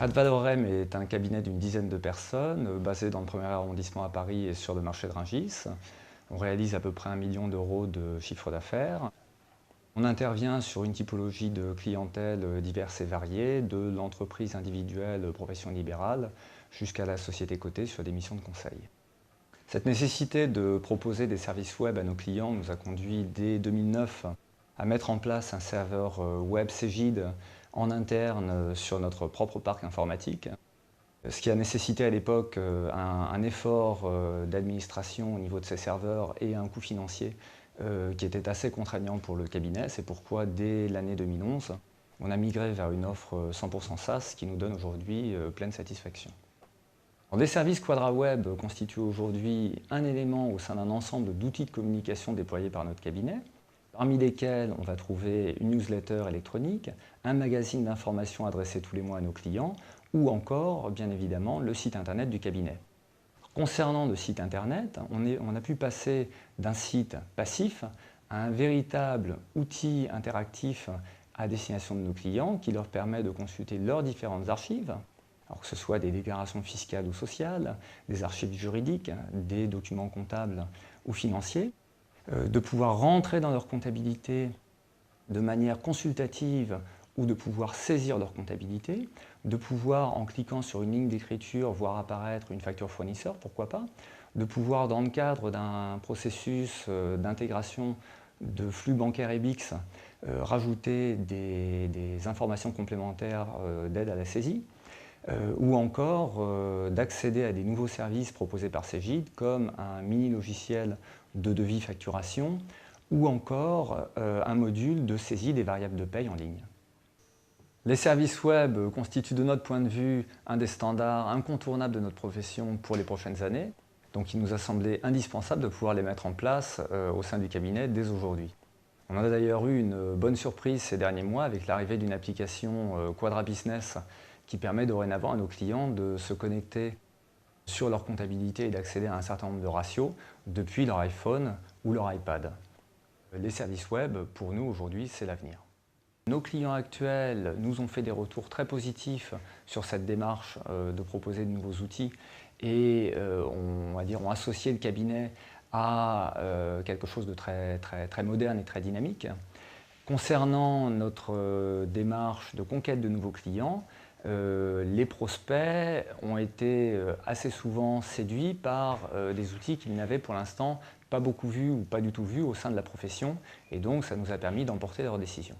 Advalorem est un cabinet d'une dizaine de personnes, basé dans le 1er arrondissement à Paris et sur le marché de Rungis. On réalise à peu près 1 million d'euros de chiffre d'affaires. On intervient sur une typologie de clientèle diverses et variées, de l'entreprise individuelle profession libérale jusqu'à la société cotée sur des missions de conseil. Cette nécessité de proposer des services web à nos clients nous a conduit dès 2009 à mettre en place un serveur web Cegid en interne sur notre propre parc informatique. Ce qui a nécessité à l'époque un effort d'administration au niveau de ces serveurs et un coût financier qui était assez contraignant pour le cabinet. C'est pourquoi dès l'année 2011, on a migré vers une offre 100% SaaS qui nous donne aujourd'hui pleine satisfaction. Les services QuadraWeb constituent aujourd'hui un élément au sein d'un ensemble d'outils de communication déployés par notre cabinet, parmi lesquels on va trouver une newsletter électronique, un magazine d'information adressé tous les mois à nos clients, ou encore, bien évidemment, le site internet du cabinet. Concernant le site internet, on a pu passer d'un site passif à un véritable outil interactif à destination de nos clients qui leur permet de consulter leurs différentes archives, alors que ce soit des déclarations fiscales ou sociales, des archives juridiques, des documents comptables ou financiers, de pouvoir rentrer dans leur comptabilité de manière consultative ou de pouvoir saisir leur comptabilité, de pouvoir, en cliquant sur une ligne d'écriture, voir apparaître une facture fournisseur, pourquoi pas, de pouvoir, dans le cadre d'un processus d'intégration de flux bancaires EBIX, rajouter des informations complémentaires d'aide à la saisie, ou encore d'accéder à des nouveaux services proposés par Cegid, comme un mini-logiciel de devis facturation, ou encore un module de saisie des variables de paye en ligne. Les services web constituent de notre point de vue un des standards incontournables de notre profession pour les prochaines années, donc il nous a semblé indispensable de pouvoir les mettre en place au sein du cabinet dès aujourd'hui. On a d'ailleurs eu une bonne surprise ces derniers mois avec l'arrivée d'une application Quadra Business qui permet dorénavant à nos clients de se connecter sur leur comptabilité et d'accéder à un certain nombre de ratios depuis leur iPhone ou leur iPad. Les services web, pour nous aujourd'hui, c'est l'avenir. Nos clients actuels nous ont fait des retours très positifs sur cette démarche de proposer de nouveaux outils et ont associé le cabinet à quelque chose de très moderne et très dynamique. Concernant notre démarche de conquête de nouveaux clients, les prospects ont été assez souvent séduits par des outils qu'ils n'avaient pour l'instant pas beaucoup vus ou pas du tout vus au sein de la profession, et donc ça nous a permis d'emporter leurs décisions.